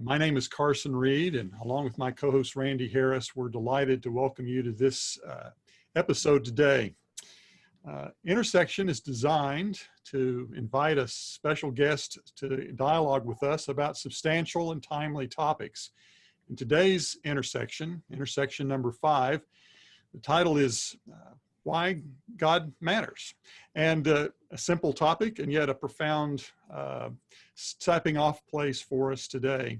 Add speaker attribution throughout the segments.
Speaker 1: My name is Carson Reed, and along with my co-host Randy Harris, we're delighted to welcome you to this episode today. Intersection is designed to invite a special guest to dialogue with us about substantial and timely topics. In today's intersection number 5, the title is Why God Matters. And a simple topic and yet a profound stepping off place for us today.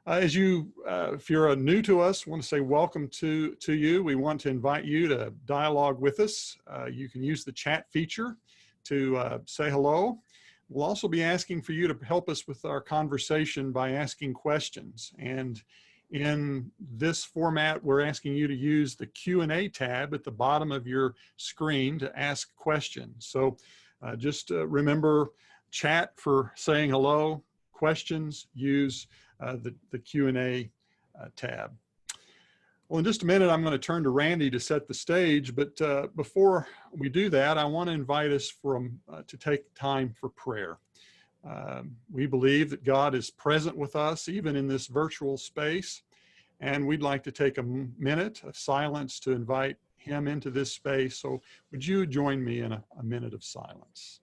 Speaker 1: If you're new to us, want to say welcome to you. We want to invite you to dialogue with us. You can use the chat feature to say hello. We'll also be asking for you to help us with our conversation by asking questions. And in this format, we're asking you to use the Q&A tab at the bottom of your screen to ask questions. So just remember, chat for saying hello, questions, use the Q&A tab. Well, in just a minute, I'm going to turn to Randy to set the stage, but before we do that, I want to invite us to take time for prayer. We believe that God is present with us, even in this virtual space, and we'd like to take a minute of silence to invite Him into this space. So would you join me in a minute of silence?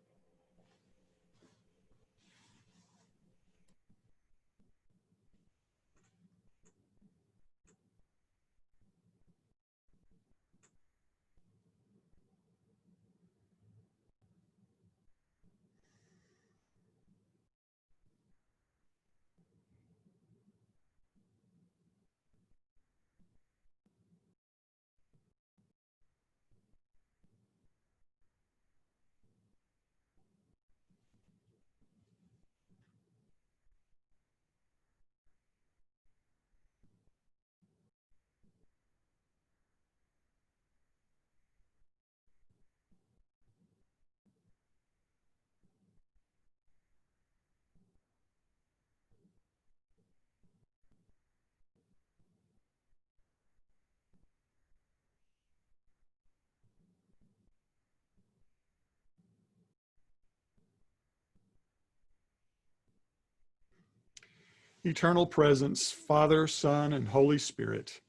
Speaker 1: Eternal presence, Father, Son, and Holy Spirit,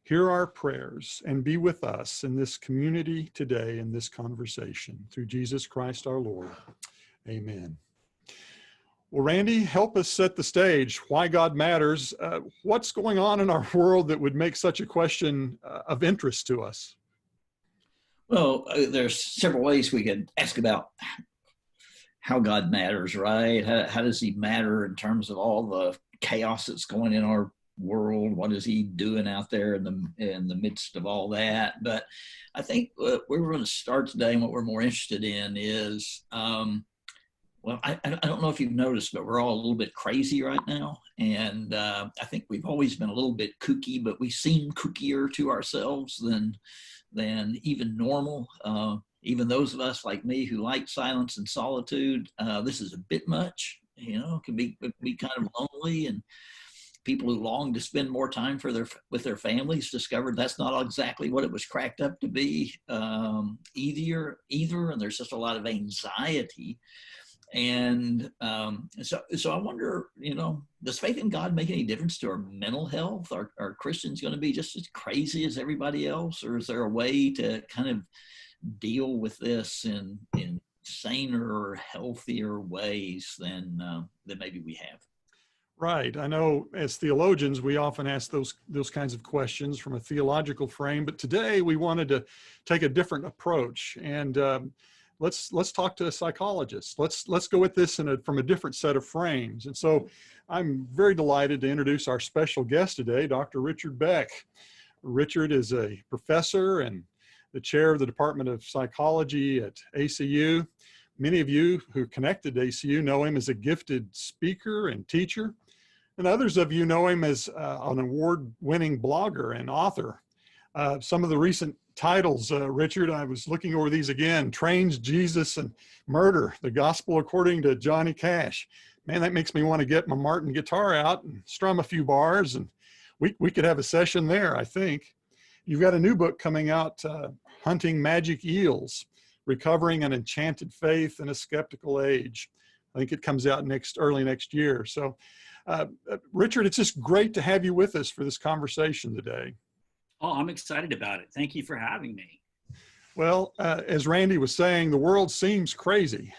Speaker 1: hear our prayers and be with us in this community today in this conversation. Through Jesus Christ our Lord. Amen. Well, Randy, help us set the stage. Why God matters. What's going on in our world that would make such a question of interest to us?
Speaker 2: Well, there's several ways we could ask about how God matters, right? How does He matter in terms of all the chaos that's going in our world? What is He doing out there in the midst of all that? But I think where we're going to start today and what we're more interested in is, well, I don't know if you've noticed, but we're all a little bit crazy right now. And I think we've always been a little bit kooky, but we seem kookier to ourselves than even normal. Even those of us like me who like silence and solitude, this is a bit much. It can be kind of lonely, and people who long to spend more time with their families discovered that's not exactly what it was cracked up to be either. And there's just a lot of anxiety. And so I wonder, does faith in God make any difference to our mental health? Are Christians going to be just as crazy as everybody else, or is there a way to kind of deal with this in saner, healthier ways than maybe we have?
Speaker 1: Right. I know as theologians, we often ask those kinds of questions from a theological frame, but today we wanted to take a different approach, and let's talk to a psychologist. Let's go at this from a different set of frames. And so I'm very delighted to introduce our special guest today, Dr. Richard Beck. Richard is a professor and the chair of the Department of Psychology at ACU. Many of you who are connected to ACU know him as a gifted speaker and teacher, and others of you know him as an award-winning blogger and author. Some of the recent titles, Richard, I was looking over these again: Trains, Jesus, and Murder, the Gospel According to Johnny Cash. Man, that makes me want to get my Martin guitar out and strum a few bars, and we could have a session there, I think. You've got a new book coming out, Hunting Magic Eels, Recovering an Enchanted Faith in a Skeptical Age. I think it comes out early next year. So Richard, it's just great to have you with us for this conversation today.
Speaker 3: Oh, I'm excited about it. Thank you for having me.
Speaker 1: Well, as Randy was saying, the world seems crazy.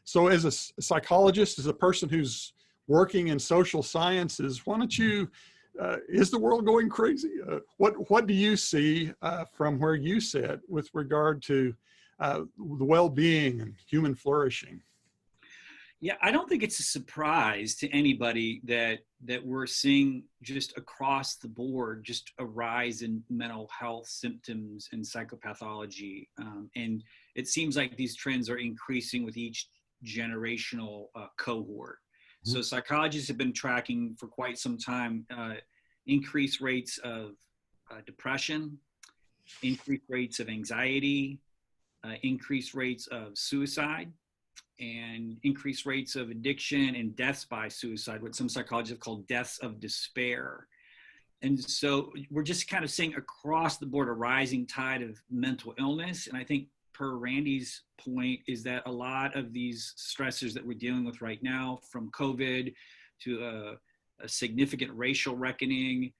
Speaker 1: So as a psychologist, as a person who's working in social sciences, why don't you, is the world going crazy? What do you see from where you sit with regard to the well-being and human flourishing?
Speaker 3: Yeah, I don't think it's a surprise to anybody that we're seeing just across the board just a rise in mental health symptoms and psychopathology. And it seems like these trends are increasing with each generational cohort. Mm-hmm. So psychologists have been tracking for quite some time increased rates of depression, increased rates of anxiety, increased rates of suicide, and increased rates of addiction and deaths by suicide, what some psychologists have called deaths of despair. And so we're just kind of seeing across the board a rising tide of mental illness. And I think per Randy's point is that a lot of these stressors that we're dealing with right now, from COVID to a significant racial reckoning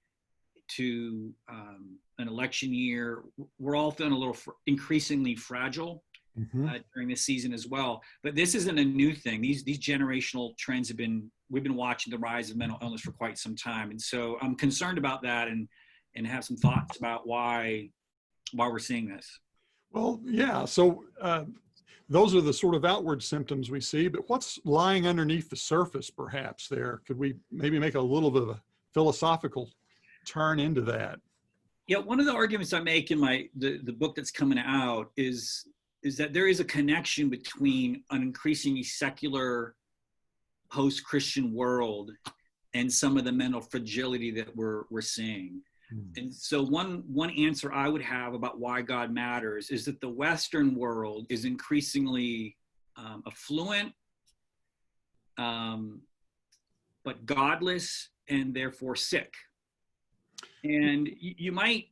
Speaker 3: to an election year, we're all feeling a little increasingly fragile. Mm-hmm. During this season as well. But this isn't a new thing. These generational trends we've been watching the rise of mental illness for quite some time. And so I'm concerned about that and have some thoughts about why we're seeing this.
Speaker 1: Well, yeah. So those are the sort of outward symptoms we see, but what's lying underneath the surface perhaps there? Could we maybe make a little bit of a philosophical turn into that?
Speaker 3: Yeah, one of the arguments I make in the book that's coming out is that there is a connection between an increasingly secular post-Christian world and some of the mental fragility that we're seeing. Mm. And so one answer I would have about why God matters is that the Western world is increasingly affluent, but godless and therefore sick. And you might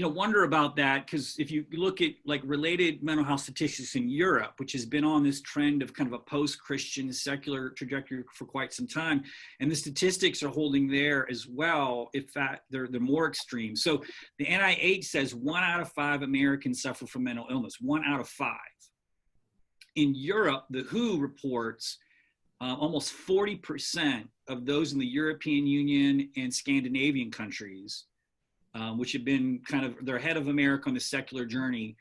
Speaker 3: wonder about that, because if you look at like related mental health statistics in Europe, which has been on this trend of kind of a post-Christian secular trajectory for quite some time, and the statistics are holding there as well. In fact, they're more extreme. So the NIH says 1 out of 5 Americans suffer from mental illness, 1 out of 5. In Europe, the WHO reports almost 40% of those in the European Union and Scandinavian countries, which have been kind of, they're ahead of America on the secular journey.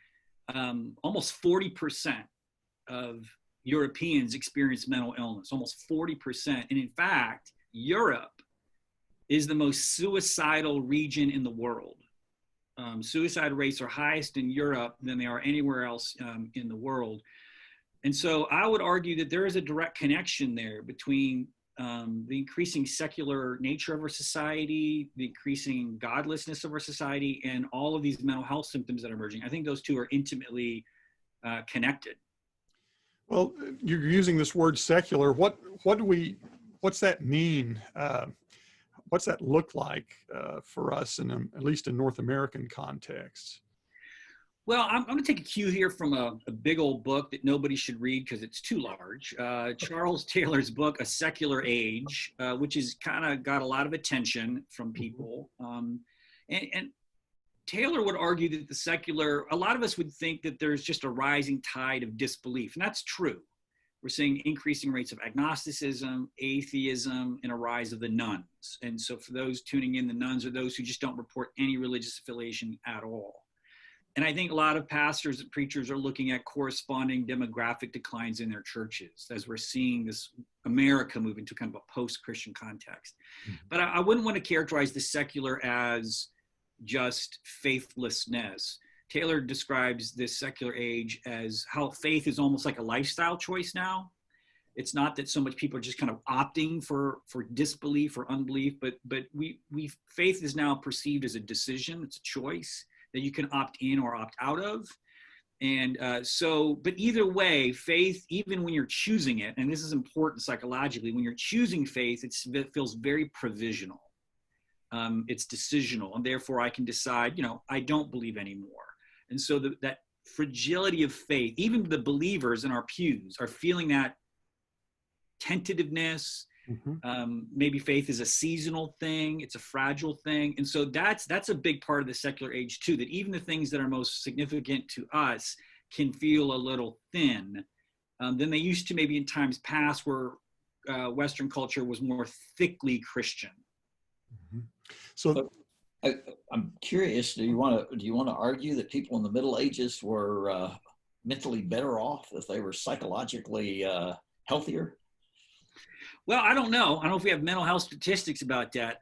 Speaker 3: Almost 40% of Europeans experience mental illness, almost 40%. And in fact, Europe is the most suicidal region in the world. Suicide rates are highest in Europe than they are anywhere else in the world. And so I would argue that there is a direct connection there between the increasing secular nature of our society, the increasing godlessness of our society, and all of these mental health symptoms that are emerging. I think those two are intimately connected.
Speaker 1: Well, you're using this word secular. What's that mean? What's that look like for us, at least in North American contexts?
Speaker 3: Well, I'm going to take a cue here from a big old book that nobody should read because it's too large. Charles Taylor's book, A Secular Age, which has kind of got a lot of attention from people. And Taylor would argue that a lot of us would think that there's just a rising tide of disbelief. And that's true. We're seeing increasing rates of agnosticism, atheism, and a rise of the nuns. And so for those tuning in, the nuns are those who just don't report any religious affiliation at all. And I think a lot of pastors and preachers are looking at corresponding demographic declines in their churches as we're seeing this America move into kind of a post-Christian context. Mm-hmm. But I wouldn't want to characterize the secular as just faithlessness. Taylor describes this secular age as how faith is almost like a lifestyle choice now. It's not that so much people are just kind of opting for disbelief or unbelief, but faith is now perceived as a decision. It's a choice that you can opt in or opt out of. And but either way, faith, even when you're choosing it, and this is important psychologically, when you're choosing faith, it feels very provisional. It's decisional, and therefore I can decide, I don't believe anymore. And so that fragility of faith, even the believers in our pews are feeling that tentativeness.
Speaker 1: Mm-hmm.
Speaker 3: Maybe faith is a seasonal thing. It's a fragile thing. And so that's a big part of the secular age too, that even the things that are most significant to us can feel a little thin than they used to maybe in times past where Western culture was more thickly Christian.
Speaker 1: Mm-hmm. So
Speaker 2: I'm curious, do you want to argue that people in the Middle Ages were mentally better off, if they were psychologically healthier?
Speaker 3: Well, I don't know. I don't know if we have mental health statistics about that.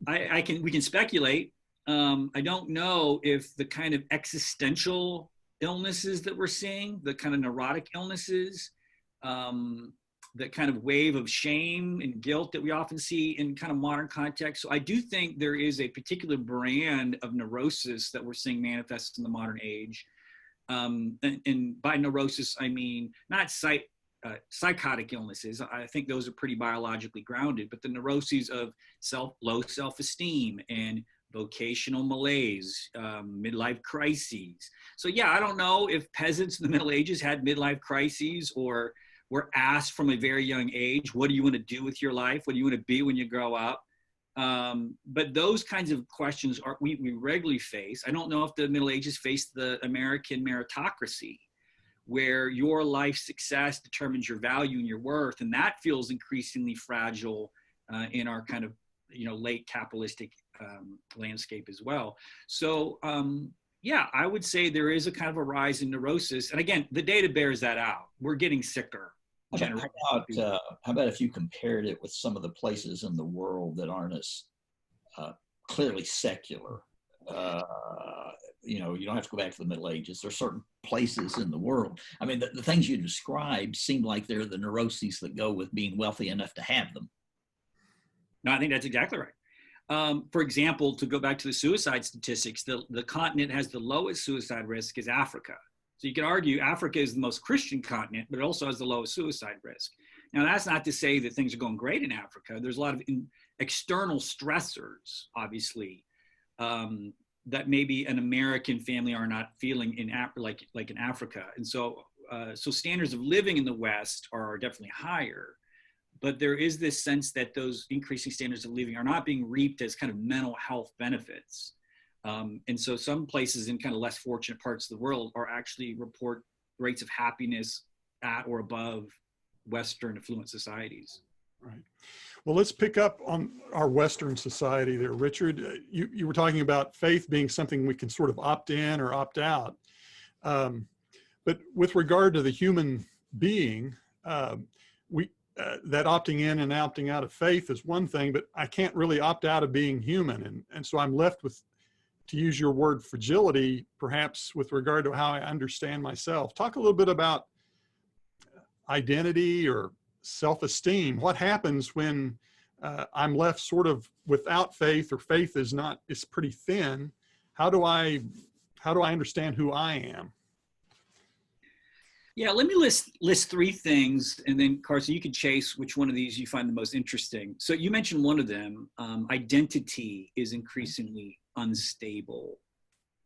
Speaker 3: We can speculate. I don't know if the kind of existential illnesses that we're seeing, the kind of neurotic illnesses, the kind of wave of shame and guilt that we often see in kind of modern context. So I do think there is a particular brand of neurosis that we're seeing manifest in the modern age. And by neurosis, I mean not psychotic illnesses. I think those are pretty biologically grounded, but the neuroses of low self-esteem and vocational malaise, midlife crises. So yeah, I don't know if peasants in the Middle Ages had midlife crises or were asked from a very young age, what do you want to do with your life? What do you want to be when you grow up? But those kinds of questions we regularly face. I don't know if the Middle Ages faced the American meritocracy, where your life success determines your value and your worth. And that feels increasingly fragile in our kind of, late capitalistic landscape as well. So yeah, I would say there is a kind of a rise in neurosis. And again, the data bears that out. We're getting sicker.
Speaker 2: How about if you compared it with some of the places in the world that aren't as clearly secular? You don't have to go back to the Middle Ages. There are certain places in the world. I mean, the things you described seem like they're the neuroses that go with being wealthy enough to have them.
Speaker 3: No, I think that's exactly right. For example, to go back to the suicide statistics, the continent has the lowest suicide risk is Africa. So you could argue Africa is the most Christian continent, but it also has the lowest suicide risk. Now, that's not to say that things are going great in Africa. There's a lot of external stressors, obviously, that maybe an American family are not feeling like in Africa. And so standards of living in the West are definitely higher. But there is this sense that those increasing standards of living are not being reaped as kind of mental health benefits. And so some places in kind of less fortunate parts of the world are actually report rates of happiness at or above Western affluent societies.
Speaker 1: Right. Well, let's pick up on our Western society there, Richard. You were talking about faith being something we can sort of opt in or opt out. But with regard to the human being, that opting in and opting out of faith is one thing, but I can't really opt out of being human. And so I'm left with, to use your word, fragility, perhaps with regard to how I understand myself. Talk a little bit about identity or self-esteem. What happens when I'm left sort of without faith, or faith is pretty thin? How do I understand who I am?
Speaker 3: Yeah, let me list three things, and then Carson, you can chase which one of these you find the most interesting. So you mentioned one of them. Identity is increasingly unstable,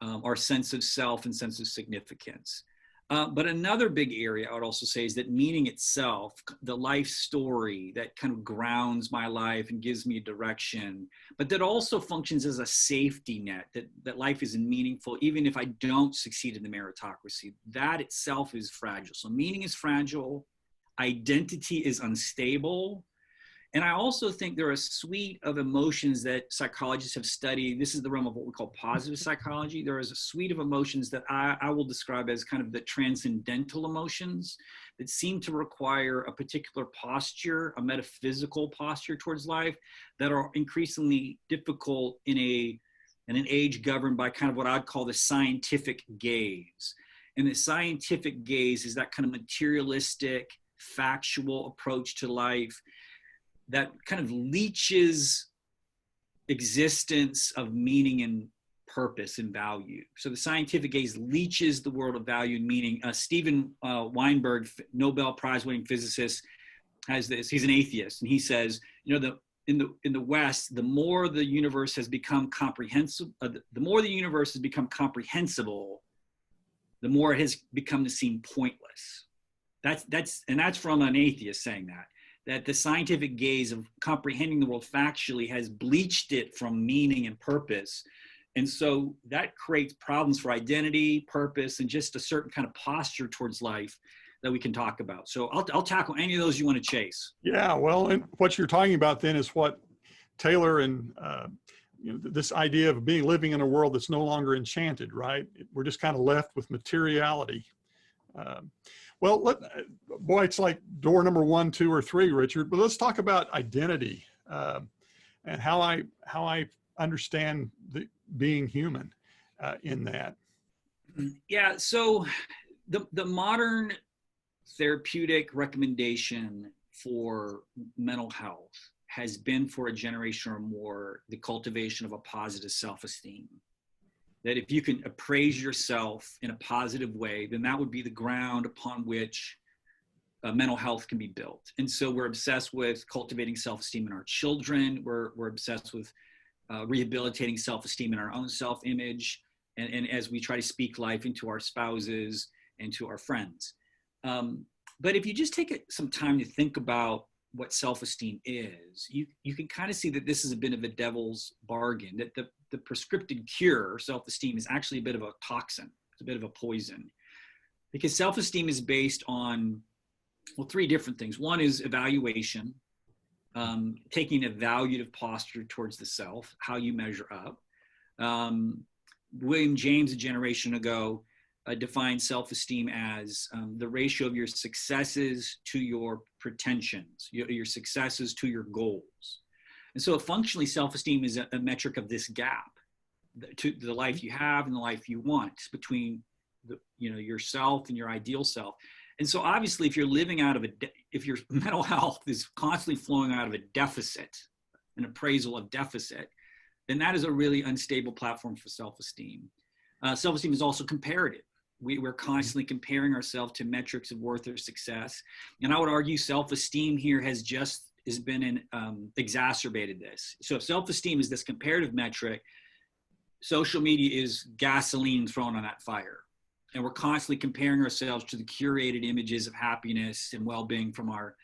Speaker 3: our sense of self and sense of significance. But another big area I would also say is that meaning itself, the life story that kind of grounds my life and gives me a direction, but that also functions as a safety net, that life is meaningful even if I don't succeed in the meritocracy. That itself is fragile. So meaning is fragile, identity is unstable. And I also think there are a suite of emotions that psychologists have studied. This is the realm of what we call positive psychology. There is a suite of emotions that I will describe as kind of the transcendental emotions that seem to require a particular posture, a metaphysical posture towards life, that are increasingly difficult in an age governed by kind of what I'd call the scientific gaze. And the scientific gaze is that kind of materialistic, factual approach to life that kind of leaches existence of meaning and purpose and value. So the scientific gaze leaches the world of value and meaning. Steven Weinberg, Nobel Prize winning physicist, has this. He's an atheist, and he says, in the West, the more the universe has become comprehensible, the more the universe has become comprehensible, the more it has become to seem pointless. That's from an atheist saying that. that the scientific gaze of comprehending the world factually has bleached it from meaning and purpose. And so that creates problems for identity, purpose, and just a certain kind of posture towards life that we can talk about. So I'll tackle any of those you want to chase.
Speaker 1: Yeah, well, and what you're talking about then is what Taylor and this idea of living in a world that's no longer enchanted, right? We're just kind of left with materiality. Well, boy, it's like door number 1, 2, or 3, Richard. But let's talk about identity and how I understand being human in that.
Speaker 3: Yeah. So the modern therapeutic recommendation for mental health has been for a generation or more the cultivation of a positive self-esteem. That if you can appraise yourself in a positive way, then that would be the ground upon which mental health can be built. And so we're obsessed with cultivating self-esteem in our children. We're obsessed with rehabilitating self-esteem in our own self-image. And as we try to speak life into our spouses and to our friends. But if you just take some time to think about what self-esteem is, you can kind of see that this is a bit of a devil's bargain, that the prescripted cure, self-esteem, is actually a bit of a toxin. It's a bit of a poison. Because self-esteem is based on, well, 3 different things. One is evaluation, taking a evaluative posture towards the self, how you measure up. William James, a generation ago, defined self-esteem as the ratio of your successes to your pretensions, your successes to your goals. And so functionally, self-esteem is a metric of this gap to the life you have and the life you want between yourself and your ideal self. And so obviously, if you're living out of if your mental health is constantly flowing out of a deficit, an appraisal of deficit, then that is a really unstable platform for self-esteem. Self-esteem is also comparative. We're constantly comparing ourselves to metrics of worth or success. And I would argue self-esteem here has been exacerbated this. So if self-esteem is this comparative metric, social media is gasoline thrown on that fire. And we're constantly comparing ourselves to the curated images of happiness and well-being from our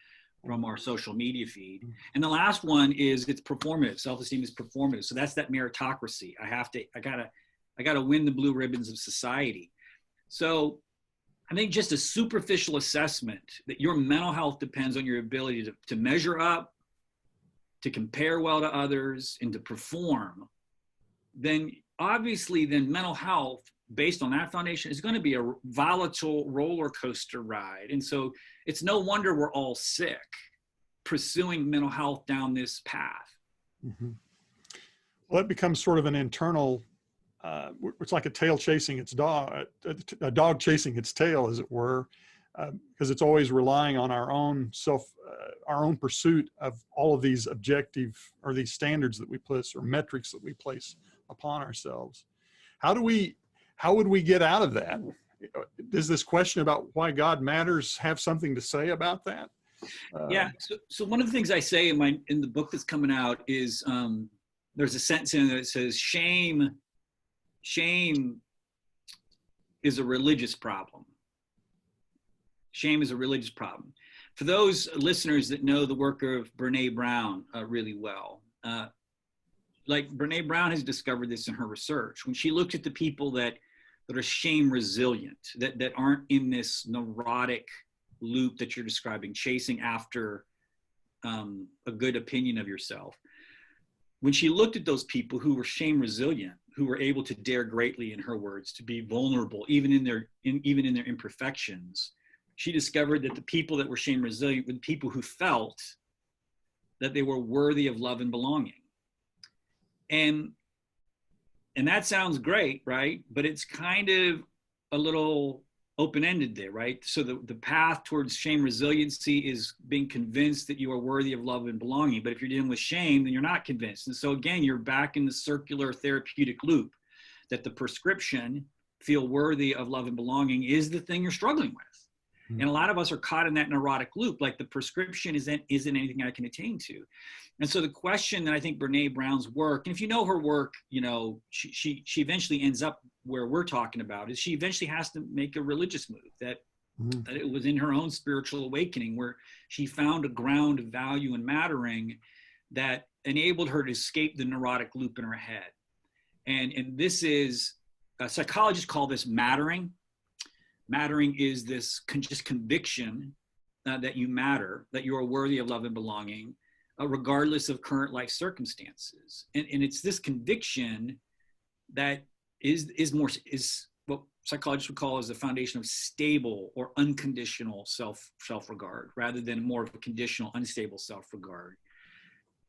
Speaker 3: social media feed. And the last one is it's performative. Self-esteem is performative. So that's that meritocracy. I gotta win the blue ribbons of society. So I think just a superficial assessment that your mental health depends on your ability to measure up, to compare well to others, and to perform, then obviously mental health based on that foundation is going to be a volatile roller coaster ride. And so it's no wonder we're all sick pursuing mental health down this path.
Speaker 1: Mm-hmm. Well, it becomes sort of an internal, it's like a tail chasing its dog, a dog chasing its tail, as it were, because it's always relying on our own our own pursuit of all of these objective or these standards that we place or metrics that we place upon ourselves. How would we get out of that? Does this question about why God matters have something to say about that?
Speaker 3: Yeah. So one of the things I say in the book that's coming out is there's a sentence in there that says shame is a religious problem. Shame is a religious problem. For those listeners that know the work of Brene Brown really well, like Brene Brown has discovered this in her research. When she looked at the people that are shame resilient, that aren't in this neurotic loop that you're describing, chasing after a good opinion of yourself. When she looked at those people who were shame resilient, who were able to dare greatly, in her words, to be vulnerable, even in their imperfections, she discovered that the people that were shame resilient were the people who felt that they were worthy of love and belonging. And that sounds great, right? But it's kind of a little open-ended there, right? So the path towards shame resiliency is being convinced that you are worthy of love and belonging. But if you're dealing with shame, then you're not convinced. And so again, you're back in the circular therapeutic loop that the prescription, feel worthy of love and belonging, is the thing you're struggling with. And a lot of us are caught in that neurotic loop, like the prescription isn't anything I can attain to. And so the question that I think Brene Brown's work, and if you know her work, you know, she eventually ends up where we're talking about, is she eventually has to make a religious move that
Speaker 1: Mhm.
Speaker 3: That it was in her own spiritual awakening where she found a ground of value and mattering that enabled her to escape the neurotic loop in her head. And this is, psychologists call this mattering. Mattering is this just conviction that you matter, that you are worthy of love and belonging, regardless of current life circumstances. And it's this conviction that is what psychologists would call as the foundation of stable or unconditional self-regard, rather than more of a conditional, unstable self-regard.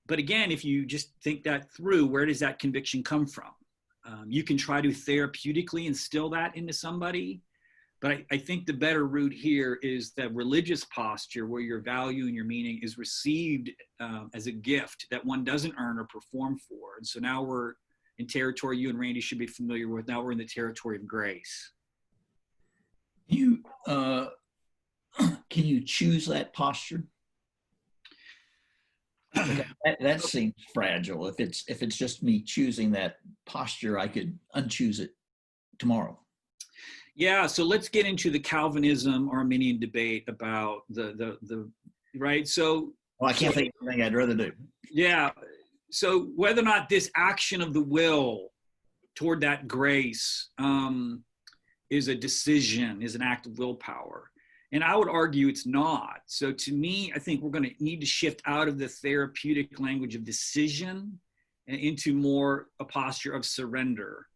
Speaker 3: But again, if you just think that through, where does that conviction come from? You can try to therapeutically instill that into somebody, but I think the better route here is that religious posture where your value and your meaning is received as a gift that one doesn't earn or perform for. And so now we're in territory you and Randy should be familiar with. Now we're in the territory of grace.
Speaker 2: Can you choose that posture? That seems fragile. If it's just me choosing that posture, I could unchoose it tomorrow.
Speaker 3: Yeah, so let's get into the Calvinism Arminian debate about the right. So
Speaker 2: I can't think of anything I'd rather do.
Speaker 3: Yeah, so whether or not this action of the will toward that grace is a decision, is an act of willpower. And I would argue it's not. So to me, I think we're going to need to shift out of the therapeutic language of decision and into more a posture of surrender.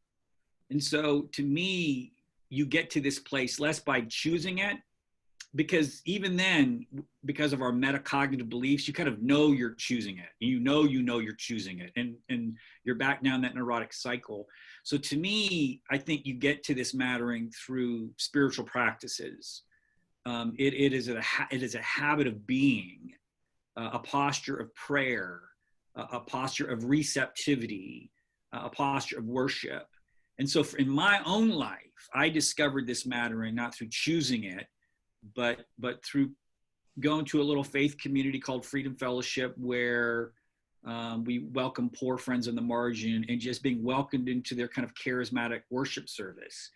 Speaker 3: And so to me, you get to this place less by choosing it, because even then, because of our metacognitive beliefs, you kind of know you're choosing it. You know you're choosing it, and you're back down that neurotic cycle. So to me, I think you get to this mattering through spiritual practices. It is a habit of being, a posture of prayer, a posture of receptivity, a posture of worship. And so in my own life, I discovered this mattering not through choosing it, but through going to a little faith community called Freedom Fellowship, where we welcome poor friends on the margin, and just being welcomed into their kind of charismatic worship service.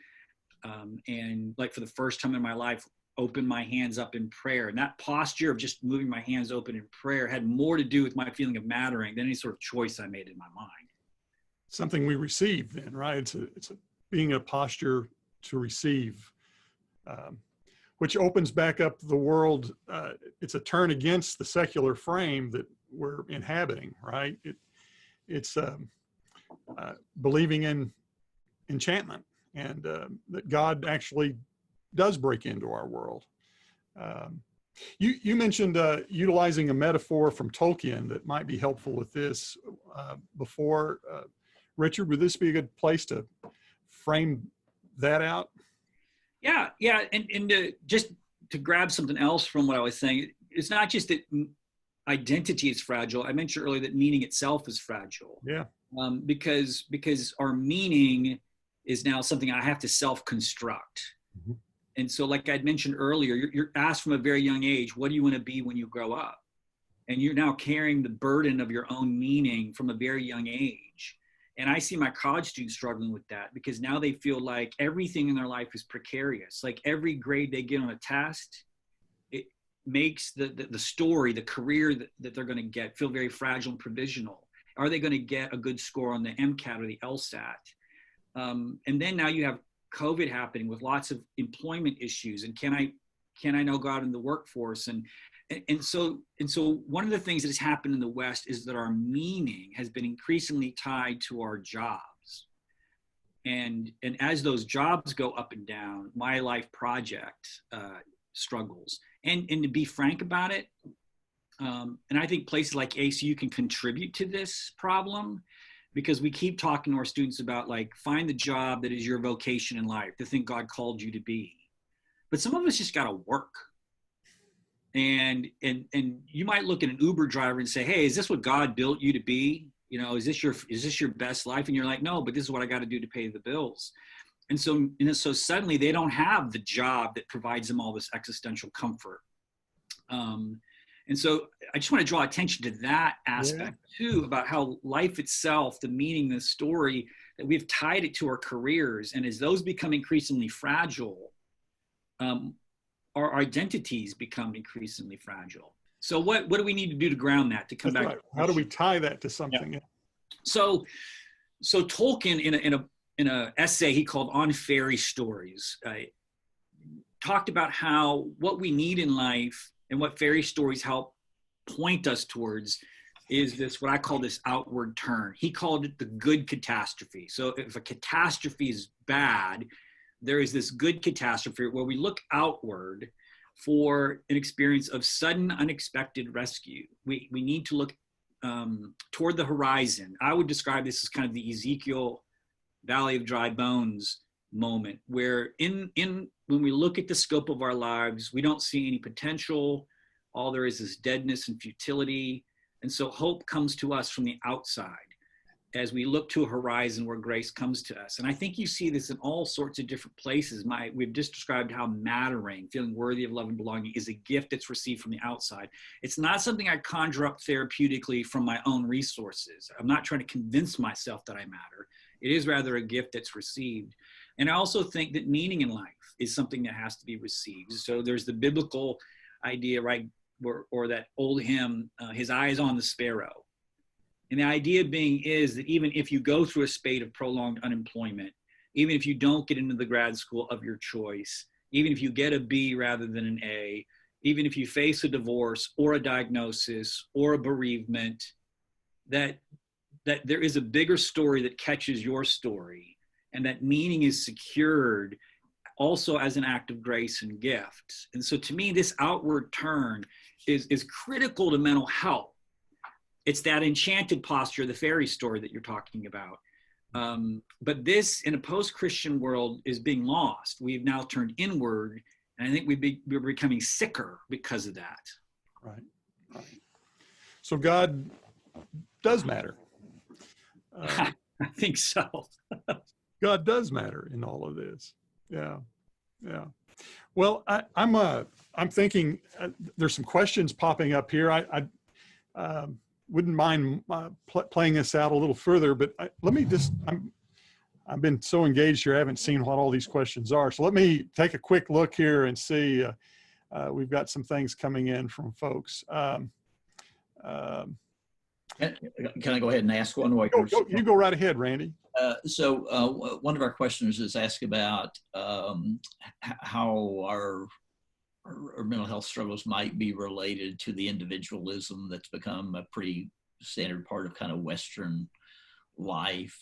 Speaker 3: And like for the first time in my life, open my hands up in prayer. And that posture of just moving my hands open in prayer had more to do with my feeling of mattering than any sort of choice I made in my mind.
Speaker 1: Something we receive then, right? It's being a posture to receive, which opens back up the world. It's a turn against the secular frame that we're inhabiting, right? It's believing in enchantment, and that God actually does break into our world. You mentioned utilizing a metaphor from Tolkien that might be helpful with this before. Richard, would this be a good place to frame that out?
Speaker 3: Yeah, and just to grab something else from what I was saying, it's not just that identity is fragile. I mentioned earlier that meaning itself is fragile.
Speaker 1: Yeah.
Speaker 3: Because our meaning is now something I have to self-construct.
Speaker 1: Mm-hmm.
Speaker 3: And so, like I'd mentioned earlier, you're asked from a very young age, what do you want to be when you grow up? And you're now carrying the burden of your own meaning from a very young age. And I see my college students struggling with that, because now they feel like everything in their life is precarious. Like every grade they get on a test, it makes the story, the career that they're going to get feel very fragile and provisional. Are they going to get a good score on the MCAT or the LSAT? And then now you have COVID happening with lots of employment issues, and can I now go out in the workforce? And so one of the things that has happened in the West is that our meaning has been increasingly tied to our jobs. And as those jobs go up and down, my life project struggles. And to be frank about it, and I think places like ACU can contribute to this problem, because we keep talking to our students about, like, find the job that is your vocation in life, the thing God called you to be. But some of us just got to work. And you might look at an Uber driver and say, hey, is this what God built you to be? You know, is this your best life? And you're like, no, but this is what I got to do to pay the bills. And so suddenly they don't have the job that provides them all this existential comfort. And so I just want to draw attention to that aspect too, about how life itself, the meaning, the story, that we've tied it to our careers. And as those become increasingly fragile, our identities become increasingly fragile. So what do we need to do to ground that, to come
Speaker 1: That's
Speaker 3: back?
Speaker 1: right. How do we tie that to something?
Speaker 3: Yeah. So Tolkien in a essay he called On Fairy Stories, talked about how what we need in life and what fairy stories help point us towards is this, what I call this outward turn. He called it the good catastrophe. So if a catastrophe is bad, there is this good catastrophe where we look outward for an experience of sudden, unexpected rescue. We need to look toward the horizon. I would describe this as kind of the Ezekiel Valley of Dry Bones moment, where in when we look at the scope of our lives, we don't see any potential. All there is deadness and futility. And so hope comes to us from the outside as we look to a horizon where grace comes to us. And I think you see this in all sorts of different places. We've just described how mattering, feeling worthy of love and belonging, is a gift that's received from the outside. It's not something I conjure up therapeutically from my own resources. I'm not trying to convince myself that I matter. It is rather a gift that's received. And I also think that meaning in life is something that has to be received. So there's the biblical idea, right, or that old hymn, his eye is on the sparrow. And the idea being is that even if you go through a spate of prolonged unemployment, even if you don't get into the grad school of your choice, even if you get a B rather than an A, even if you face a divorce or a diagnosis or a bereavement, that there is a bigger story that catches your story, and that meaning is secured also as an act of grace and gift. And so to me, this outward turn is critical to mental health. It's that enchanted posture, the fairy story that you're talking about. But this, in a post-Christian world, is being lost. We've now turned inward, and I think we're becoming sicker because of that.
Speaker 1: Right. So God does matter.
Speaker 3: I think so.
Speaker 1: God does matter in all of this. Yeah. Well, I'm thinking there's some questions popping up here. I wouldn't mind playing this out a little further, but let me just, I've been so engaged here, I haven't seen what all these questions are. So let me take a quick look here and see, we've got some things coming in from folks.
Speaker 2: Can I go ahead and ask one?
Speaker 1: You go right ahead, Randy.
Speaker 2: So one of our questioners is asked about how our mental health struggles might be related to the individualism that's become a pretty standard part of kind of Western life.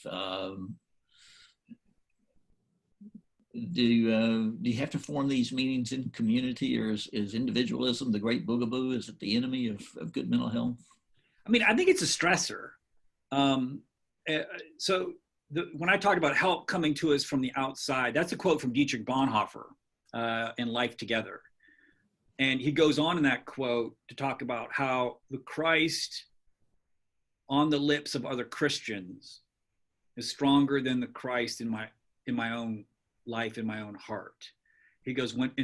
Speaker 2: Do you have to form these meanings in community, or is individualism the great boogaboo? Is it the enemy of good mental health?
Speaker 3: I mean, I think it's a stressor. So when I talk about help coming to us from the outside, that's a quote from Dietrich Bonhoeffer in Life Together. And he goes on in that quote to talk about how the Christ on the lips of other Christians is stronger than the Christ in my own life, in my own heart.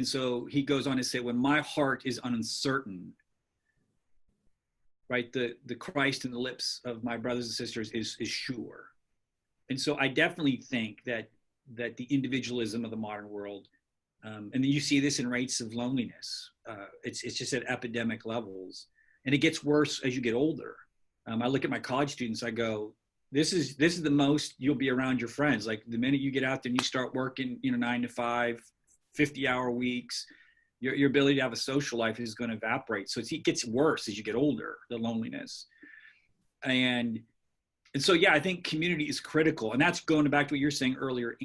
Speaker 3: So he goes on to say, when my heart is uncertain, right, the Christ in the lips of my brothers and sisters is sure. And so I definitely think that the individualism of the modern world, and then you see this in rates of loneliness. It's just at epidemic levels, and it gets worse as you get older. I look at my college students. I go, this is the most you'll be around your friends. Like the minute you get out there and you start working, 9 to 5, 50-hour weeks, your ability to have a social life is going to evaporate. So it gets worse as you get older, the loneliness. And so, yeah, I think community is critical. And that's going back to what you're saying earlier,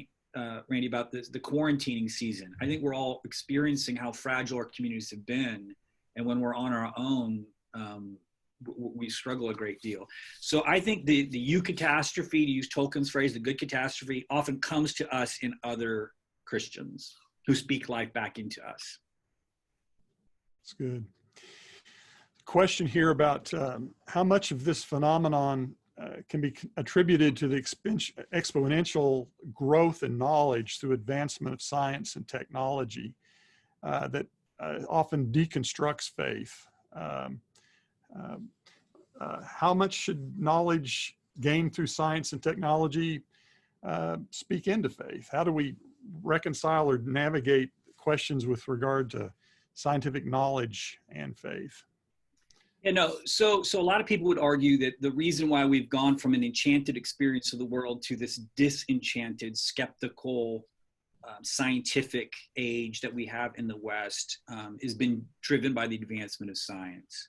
Speaker 3: Randy, about the quarantining season. I think we're all experiencing how fragile our communities have been. And when we're on our own, we struggle a great deal. So I think the eucatastrophe, to use Tolkien's phrase, the good catastrophe, often comes to us in other Christians who speak life back into us.
Speaker 1: That's good. Question here about how much of this phenomenon can be attributed to the exponential growth in knowledge through advancement of science and technology that often deconstructs faith. How much should knowledge gained through science and technology speak into faith? How do we reconcile or navigate questions with regard to scientific knowledge and faith.
Speaker 3: You know, so a lot of people would argue that the reason why we've gone from an enchanted experience of the world to this disenchanted, skeptical, scientific age that we have in the West has been driven by the advancement of science.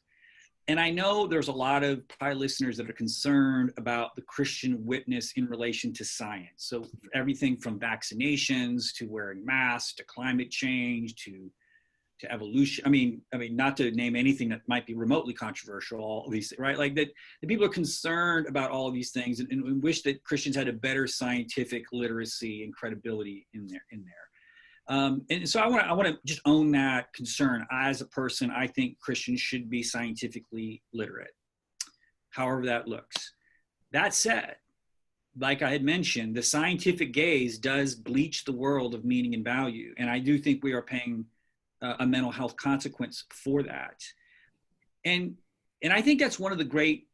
Speaker 3: And I know there's a lot of probably listeners that are concerned about the Christian witness in relation to science. So everything from vaccinations to wearing masks to climate change to evolution. I mean, not to name anything that might be remotely controversial, all these, right? Like that, the people are concerned about all of these things and wish that Christians had a better scientific literacy and credibility in there. And so I want to just own that concern. As a person, I think Christians should be scientifically literate, however that looks. That said, like I had mentioned, the scientific gaze does bleach the world of meaning and value. And I do think we are paying a mental health consequence for that. And I think that's one of the great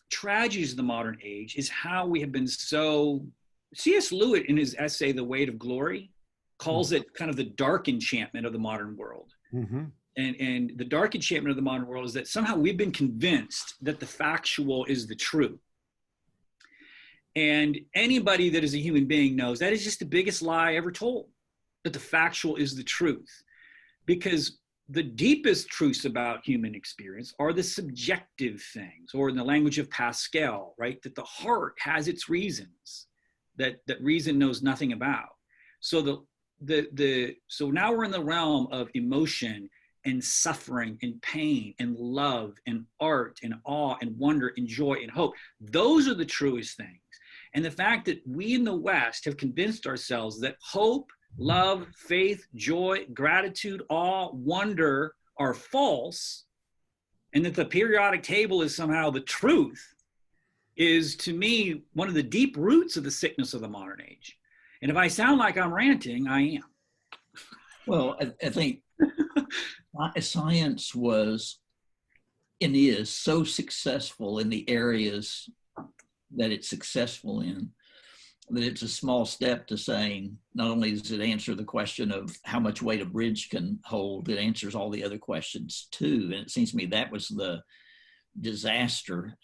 Speaker 3: tragedies of the modern age is how we have been so, C.S. Lewis in his essay, The Weight of Glory, calls it kind of the dark enchantment of the modern world.
Speaker 1: Mm-hmm.
Speaker 3: And the dark enchantment of the modern world is that somehow we've been convinced that the factual is the truth. And anybody that is a human being knows that is just the biggest lie ever told, that the factual is the truth. Because the deepest truths about human experience are the subjective things, or in the language of Pascal, right? That the heart has its reasons that reason knows nothing about. So so now we're in the realm of emotion and suffering and pain and love and art and awe and wonder and joy and hope. Those are the truest things. And the fact that we in the West have convinced ourselves that hope, love, faith, joy, gratitude, awe, wonder are false, and that the periodic table is somehow the truth, is to me one of the deep roots of the sickness of the modern age. And if I sound like I'm ranting, I am.
Speaker 2: Well, I think science was and is so successful in the areas that it's successful in, that it's a small step to saying, not only does it answer the question of how much weight a bridge can hold, it answers all the other questions too. And it seems to me that was the disaster.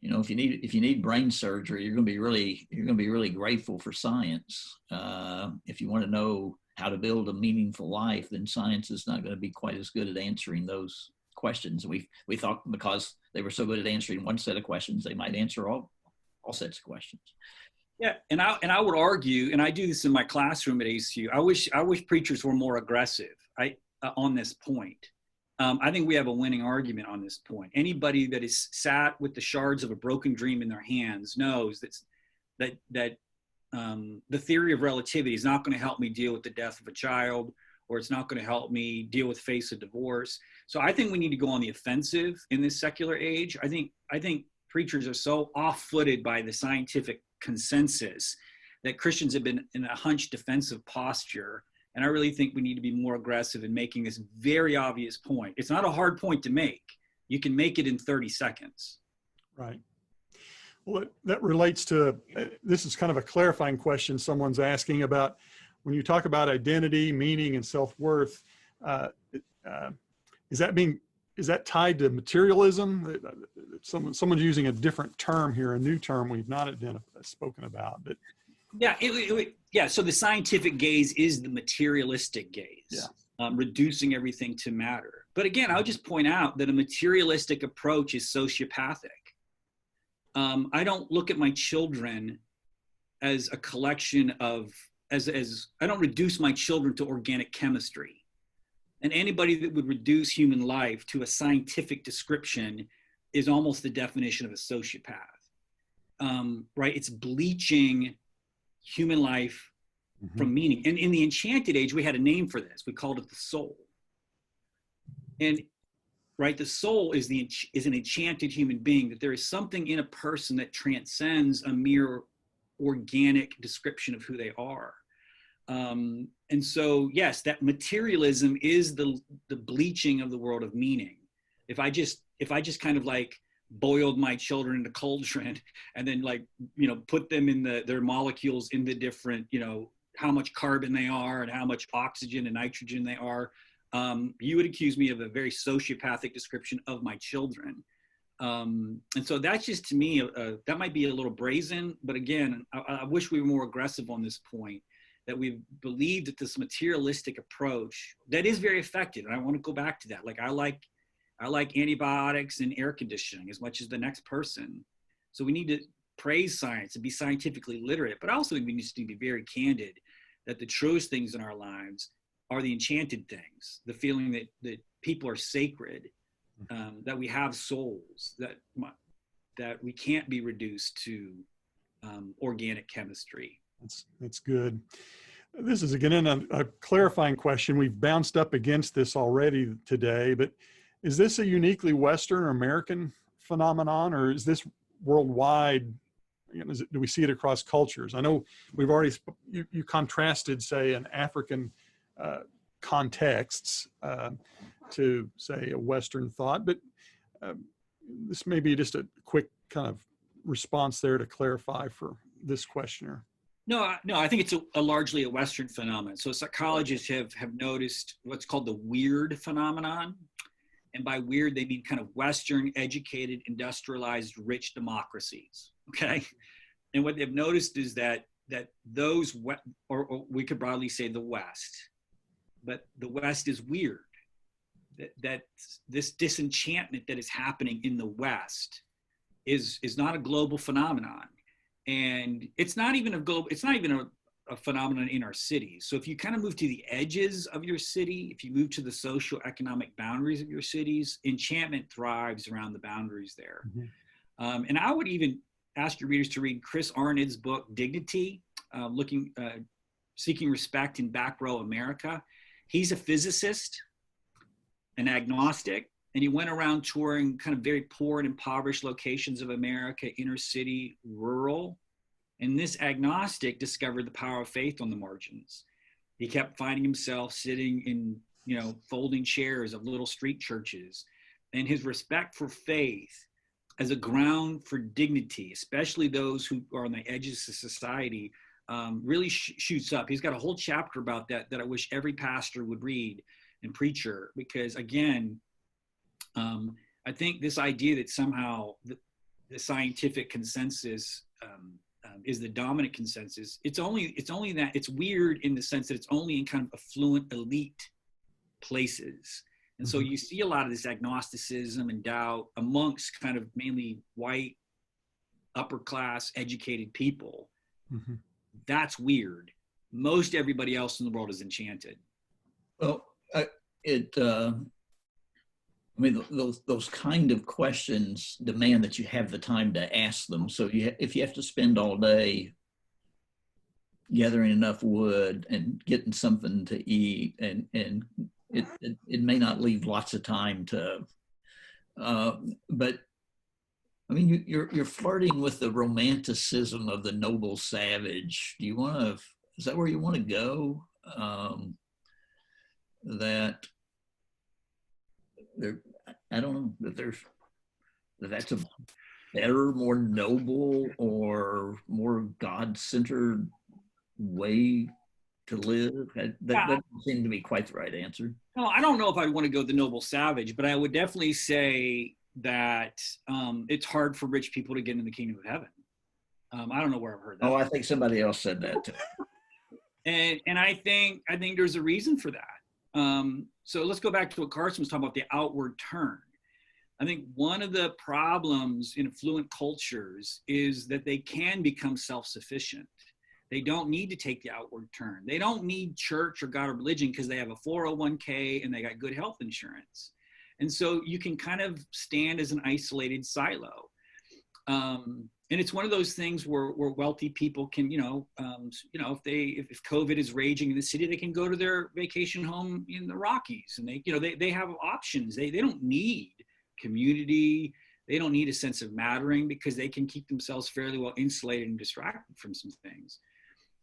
Speaker 2: You know, if you need brain surgery, you're going to be really grateful for science. If you want to know how to build a meaningful life, then science is not going to be quite as good at answering those questions. We thought because they were so good at answering one set of questions, they might answer all sets of questions.
Speaker 3: Yeah, and I would argue, and I do this in my classroom at ACU. I wish preachers were more aggressive on this point. I think we have a winning argument on this point. Anybody that is sat with the shards of a broken dream in their hands knows that the theory of relativity is not going to help me deal with the death of a child, or it's not going to help me deal with face of divorce. So I think we need to go on the offensive in this secular age. I think preachers are so off-footed by the scientific consensus that Christians have been in a hunched defensive posture. And I really think we need to be more aggressive in making this very obvious point. It's not a hard point to make. You can make it in 30 seconds.
Speaker 1: Right. Well, that relates to, this is kind of a clarifying question someone's asking about when you talk about identity, meaning, and self-worth. Is that tied to materialism? Someone's using a different term here, a new term we've not spoken about. But
Speaker 3: yeah. So the scientific gaze is the materialistic gaze, reducing everything to matter. But again, I'll just point out that a materialistic approach is sociopathic. I don't look at my children as a collection of, I don't reduce my children to organic chemistry. And anybody that would reduce human life to a scientific description is almost the definition of a sociopath, right? It's bleaching human life from meaning. And in the enchanted age, we had a name for this. We called it the soul. And right, the soul is an enchanted human being, that there is something in a person that transcends a mere organic description of who they are. And so, yes, that materialism is the bleaching of the world of meaning. If I just kind of like boiled my children in a cauldron and then put them in their molecules in the different, how much carbon they are and how much oxygen and nitrogen they are, you would accuse me of a very sociopathic description of my children. And so that's just, to me, that might be a little brazen, but again, I wish we were more aggressive on this point, that we believe that this materialistic approach that is very effective. And I want to go back to that. Like I like antibiotics and air conditioning as much as the next person. So we need to praise science and be scientifically literate, but also we need to be very candid that the truest things in our lives are the enchanted things, the feeling that people are sacred, that we have souls, that we can't be reduced to organic chemistry.
Speaker 1: That's good. This is again a clarifying question. We've bounced up against this already today, but is this a uniquely Western or American phenomenon, or is this worldwide? Do we see it across cultures? I know we've already, you contrasted, say, an African contexts to, say, a Western thought, but this may be just a quick kind of response there to clarify for this questioner.
Speaker 3: No, I think it's a largely a Western phenomenon. So psychologists have noticed what's called the weird phenomenon. And by weird, they mean kind of Western, educated, industrialized, rich democracies, okay? And what they've noticed is that those, or we could broadly say the West, but the West is weird. That this disenchantment that is happening in the West is not a global phenomenon. And it's not even a phenomenon in our cities. So if you kind of move to the edges of your city, if you move to the social economic boundaries of your cities, enchantment thrives around the boundaries there. Mm-hmm. And I would even ask your readers to read Chris Arnett's book, Dignity, Seeking Respect in Back Row America. He's a physicist, an agnostic, and he went around touring kind of very poor and impoverished locations of America, inner city, rural. And this agnostic discovered the power of faith on the margins. He kept finding himself sitting in, folding chairs of little street churches. And his respect for faith as a ground for dignity, especially those who are on the edges of society, really shoots up. He's got a whole chapter about that I wish every pastor would read and preacher, because again, I think this idea that somehow the scientific consensus is the dominant consensus, it's only that it's weird in the sense that it's only in kind of affluent elite places. And so you see a lot of this agnosticism and doubt amongst kind of mainly white, upper class, educated people. Mm-hmm. That's weird. Most everybody else in the world is enchanted.
Speaker 2: Well, those kind of questions demand that you have the time to ask them. So if you have to spend all day gathering enough wood and getting something to eat, and it may not leave lots of time to, but I mean, you're flirting with the romanticism of the noble savage. Is that where you want to go? I don't know that's a better, more noble, or more God-centered way to live. That doesn't seem to be quite the right answer.
Speaker 3: No, I don't know if I'd want to go the noble savage, but I would definitely say that it's hard for rich people to get in the kingdom of heaven. I don't know where I've heard that.
Speaker 2: Oh, I think somebody else said that too.
Speaker 3: And I think there's a reason for that. So let's go back to what Carson was talking about, the outward turn. I think one of the problems in affluent cultures is that they can become self-sufficient. They don't need to take the outward turn. They don't need church or God or religion because they have a 401k and they got good health insurance. And so you can kind of stand as an isolated silo. And it's one of those things where wealthy people can, if COVID is raging in the city, they can go to their vacation home in the Rockies, and they have options. They don't need community. They don't need a sense of mattering because they can keep themselves fairly well insulated and distracted from some things.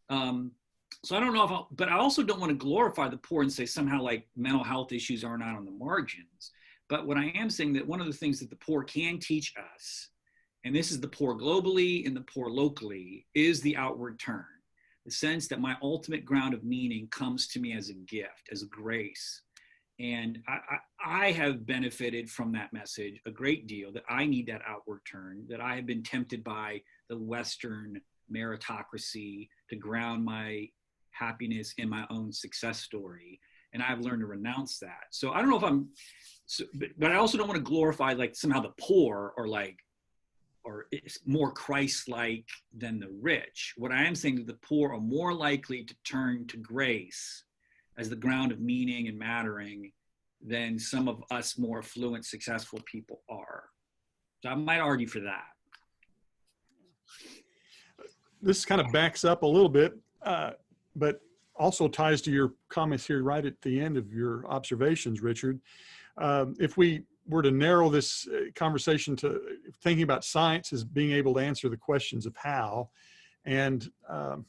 Speaker 3: So I don't know but I also don't want to glorify the poor and say somehow like mental health issues are not on the margins. But what I am saying that one of the things that the poor can teach us, and this is the poor globally and the poor locally, is the outward turn. the sense that my ultimate ground of meaning comes to me as a gift, as a grace. And I have benefited from that message a great deal, that I need that outward turn, that I have been tempted by the Western meritocracy to ground my happiness in my own success story. And I've learned to renounce that. So I don't know if I'm, but I also don't want to glorify like somehow the poor or it's more Christ-like than the rich. What I am saying is the poor are more likely to turn to grace as the ground of meaning and mattering than some of us more affluent, successful people are. So I might argue for that.
Speaker 1: This kind of backs up a little bit, but also ties to your comments here right at the end of your observations, Richard. If we were to narrow this conversation to thinking about science as being able to answer the questions of how, and that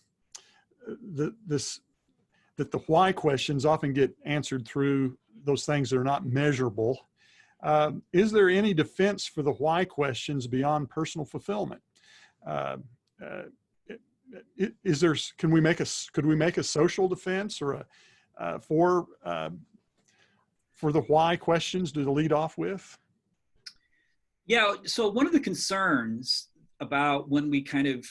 Speaker 1: the why questions often get answered through those things that are not measurable. Is there any defense for the why questions beyond personal fulfillment? Could we make a social defense or for the why questions to lead off with?
Speaker 3: Yeah, so one of the concerns about when we kind of,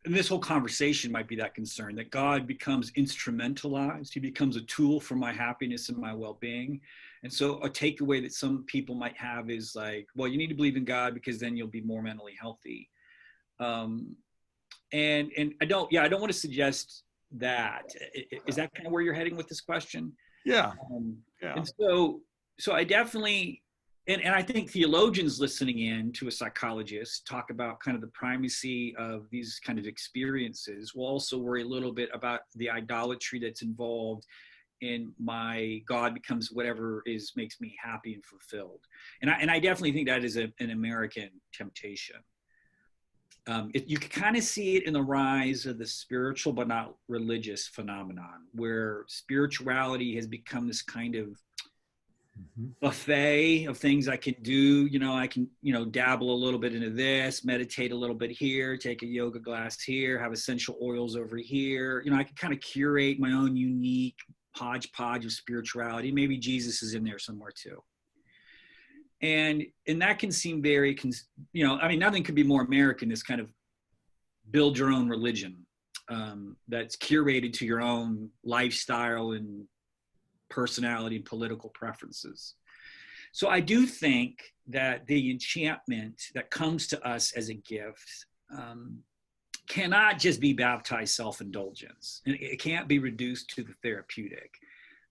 Speaker 3: and this whole conversation might be that concern, that God becomes instrumentalized. He becomes a tool for my happiness and my well-being. And so a takeaway that some people might have is like, well, you need to believe in God because then you'll be more mentally healthy. And I don't want to suggest that. Is that kind of where you're heading with this question?
Speaker 1: Yeah.
Speaker 3: Yeah. And so I definitely, and I think theologians listening in to a psychologist talk about kind of the primacy of these kind of experiences. We'll also worry a little bit about the idolatry that's involved in my God becomes whatever makes me happy and fulfilled. And I definitely think that is an American temptation. You can kind of see it in the rise of the spiritual but not religious phenomenon, where spirituality has become this kind of buffet of things I can do. I can, dabble a little bit into this, meditate a little bit here, take a yoga class here, have essential oils over here. I can kind of curate my own unique hodgepodge of spirituality. Maybe Jesus is in there somewhere too. And that can seem very, nothing could be more American, this kind of build your own religion that's curated to your own lifestyle and personality and political preferences. So I do think that the enchantment that comes to us as a gift cannot just be baptized self-indulgence. And it can't be reduced to the therapeutic,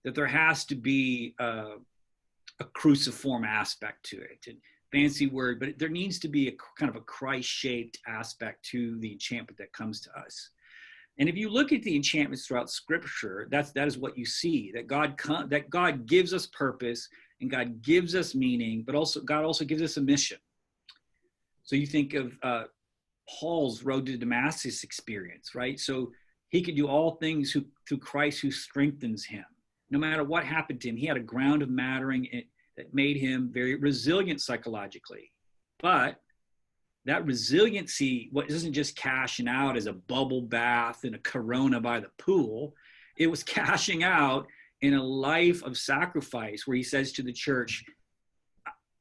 Speaker 3: that there has to be a cruciform aspect to it. And fancy word, but there needs to be a kind of a Christ-shaped aspect to the enchantment that comes to us. And if you look at the enchantments throughout Scripture, that is what you see, that God gives us purpose and God gives us meaning, but God also gives us a mission. So you think of Paul's road to Damascus experience, right? So he could do all things through Christ who strengthens him. No matter what happened to him, he had a ground of mattering that made him very resilient psychologically. But that resiliency isn't just cashing out as a bubble bath and a Corona by the pool. It was cashing out in a life of sacrifice where he says to the church,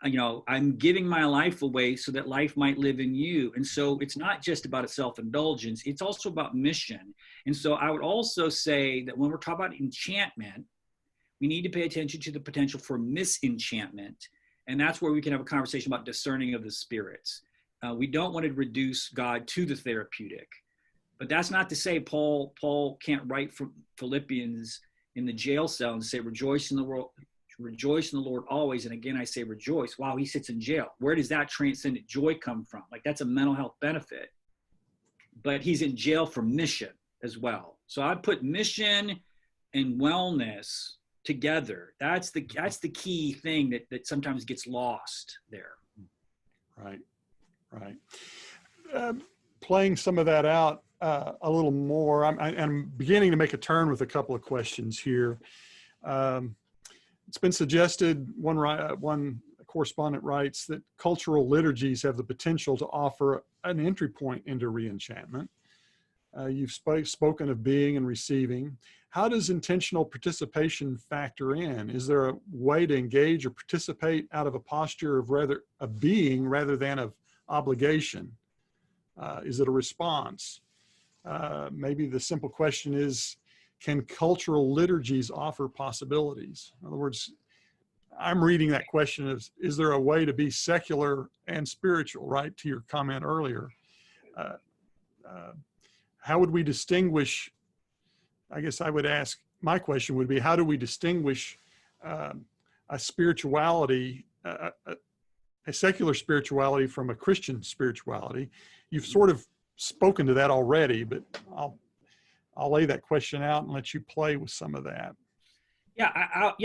Speaker 3: I'm giving my life away so that life might live in you. And so it's not just about a self-indulgence, it's also about mission. And so I would also say that when we're talking about enchantment, we need to pay attention to the potential for misenchantment. And that's where we can have a conversation about discerning of the spirits. We don't want to reduce God to the therapeutic, but that's not to say Paul can't write from Philippians in the jail cell and say, rejoice in the Lord always. And again, I say rejoice while he sits in jail. Where does that transcendent joy come from? Like, that's a mental health benefit, but he's in jail for mission as well. So I put mission and wellness together. That's the key thing that sometimes gets lost there.
Speaker 1: Right. Playing some of that out a little more, I'm beginning to make a turn with a couple of questions here. It's been suggested, one correspondent writes, that cultural liturgies have the potential to offer an entry point into re-enchantment. You've spoken of being and receiving. How does intentional participation factor in? Is there a way to engage or participate out of a posture of being rather than of obligation? Is it a response? Maybe the simple question is, can cultural liturgies offer possibilities? In other words, I'm reading that question as, is there a way to be secular and spiritual, right? To your comment earlier. How would we distinguish, I guess I would ask, my question would be, how do we distinguish a spirituality, a secular spirituality from a Christian spirituality? You've sort of spoken to that already, but I'll lay that question out and let you play with some of that.
Speaker 3: Yeah,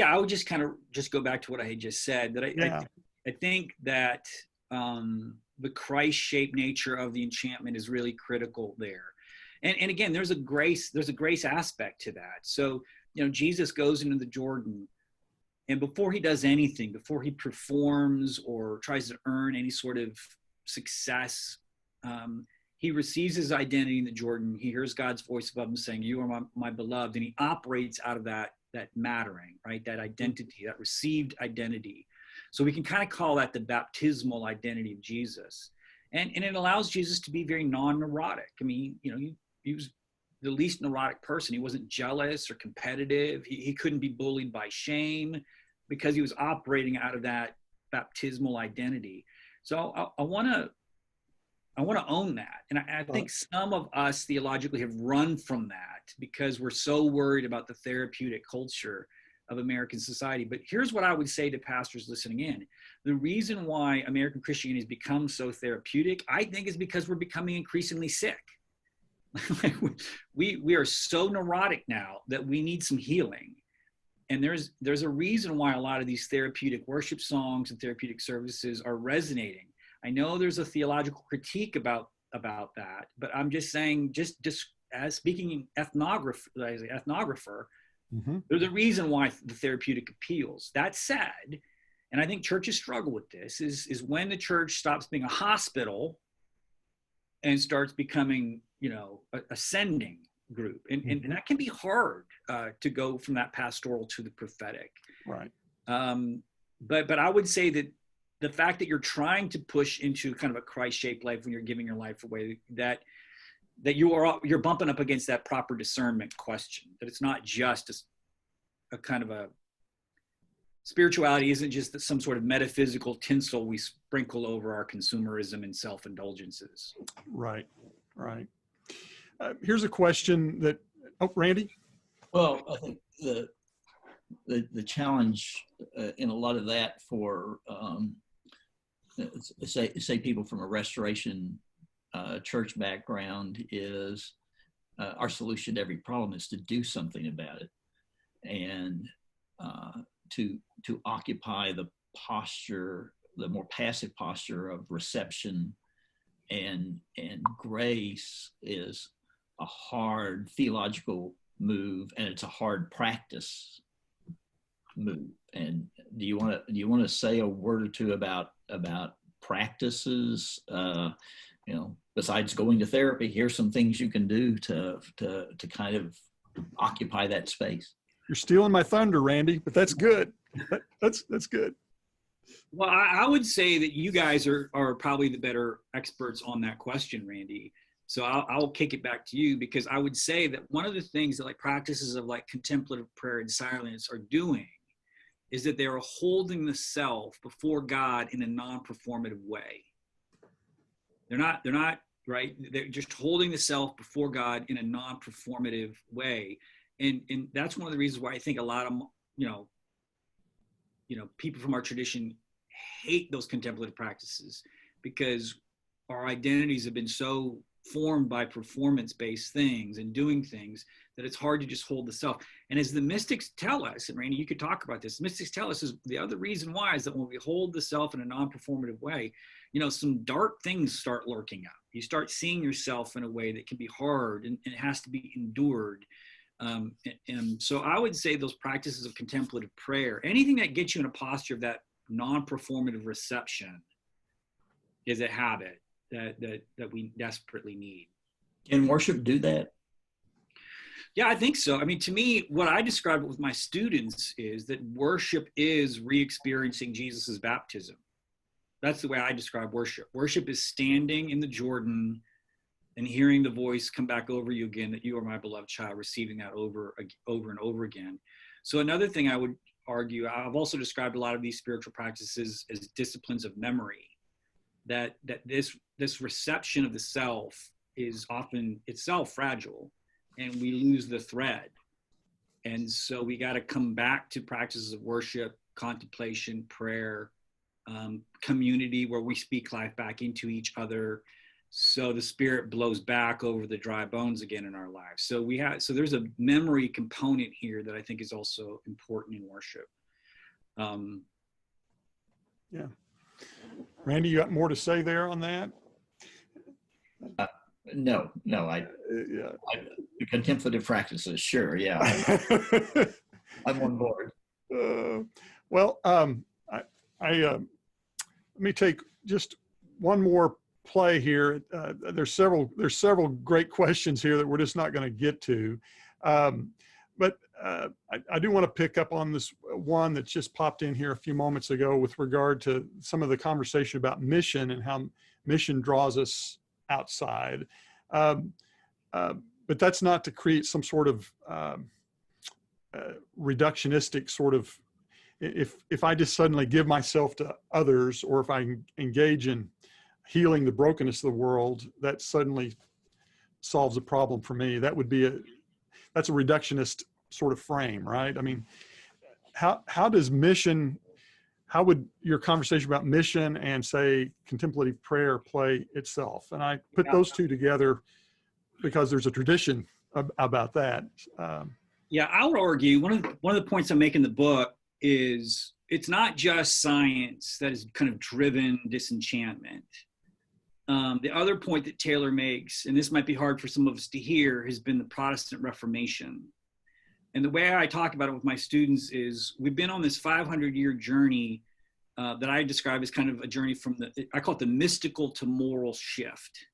Speaker 3: I would just kind of go back to what I had just said, that I think that the Christ-shaped nature of the enchantment is really critical there. And again, there's a grace aspect to that. So, Jesus goes into the Jordan, and before he does anything, before he performs or tries to earn any sort of success, he receives his identity in the Jordan. He hears God's voice above him saying, "You are my beloved," and he operates out of that mattering, right? That identity, that received identity. So we can kind of call that the baptismal identity of Jesus. And it allows Jesus to be very non-neurotic. I mean, he was the least neurotic person. He wasn't jealous or competitive. He couldn't be bullied by shame because he was operating out of that baptismal identity. So I want to own that. And I think some of us theologically have run from that because we're so worried about the therapeutic culture of American society. But here's what I would say to pastors listening in. The reason why American Christianity has become so therapeutic, I think, is because we're becoming increasingly sick. we are so neurotic now that we need some healing. And there's a reason why a lot of these therapeutic worship songs and therapeutic services are resonating. I know there's a theological critique about that, but I'm just saying, just as speaking ethnographer, mm-hmm. There's a reason why the therapeutic appeals. That said, and I think churches struggle with this, is when the church stops being a hospital and starts becoming, a sending group. And that can be hard to go from that pastoral to the prophetic.
Speaker 1: Right.
Speaker 3: But I would say that the fact that you're trying to push into kind of a Christ-shaped life when you're giving your life away, that you're bumping up against that proper discernment question, that it's not just a kind of a spirituality isn't just some sort of metaphysical tinsel we sprinkle over our consumerism and self-indulgences.
Speaker 1: Right. Here's a question that, Randy?
Speaker 2: Well, I think the challenge in a lot of that for, say people from a restoration church background is our solution to every problem is to do something about it, and to occupy the posture, the more passive posture of reception and grace is a hard theological move, and it's a hard practice move. And do you want to say a word or two about practices? Besides going to therapy, here's some things you can do to kind of occupy that space.
Speaker 1: You're stealing my thunder, Randy, but that's good. That's good.
Speaker 3: Well, I would say that you guys are probably the better experts on that question, Randy. So I'll kick it back to you, because I would say that one of the things that practices of contemplative prayer and silence are doing is that they are holding the self before God in a non-performative way. They're not right. They're just holding the self before God in a non-performative way. And that's one of the reasons why I think a lot of, people from our tradition hate those contemplative practices, because our identities have been so formed by performance-based things and doing things that it's hard to just hold the self. And as the mystics tell us, and Randy, you could talk about this, mystics tell us is the other reason why is that when we hold the self in a non-performative way, some dark things start lurking up. You start seeing yourself in a way that can be hard and it has to be endured. And so I would say those practices of contemplative prayer, anything that gets you in a posture of that non-performative reception, is a habit that we desperately need.
Speaker 2: Can worship do that?
Speaker 3: Yeah, I think so. I mean, to me, what I describe with my students is that worship is re-experiencing Jesus's baptism. That's the way I describe worship. Worship is standing in the Jordan and hearing the voice come back over you again, that you are my beloved child, receiving that over and over again. So another thing I would argue, I've also described a lot of these spiritual practices as disciplines of memory, that this reception of the self is often itself fragile, and we lose the thread. And so we got to come back to practices of worship, contemplation, prayer, community, where we speak life back into each other, so the Spirit blows back over the dry bones again in our lives. So there's a memory component here that I think is also important in worship.
Speaker 1: Yeah. Randy, you got more to say there on that?
Speaker 2: No,
Speaker 1: Yeah.
Speaker 2: the contemplative practices, sure, yeah. I'm on board.
Speaker 1: Well, let me take just one more play here. There's several great questions here that we're just not going to get to, but I do want to pick up on this one that just popped in here a few moments ago with regard to some of the conversation about mission and how mission draws us outside. But that's not to create some sort of reductionistic sort of, if I just suddenly give myself to others, or if I engage in healing the brokenness of the world, that suddenly solves a problem for me. That's a reductionist sort of frame, right? I mean, how would your conversation about mission and, say, contemplative prayer play itself? And I put those two together because there's a tradition about that.
Speaker 3: Yeah, I would argue one of the points I make in the book is it's not just science that has kind of driven disenchantment. The other point that Taylor makes, and this might be hard for some of us to hear, has been the Protestant Reformation. And the way I talk about it with my students is we've been on this 500-year journey that I describe as kind of a journey from I call it the mystical to moral shift.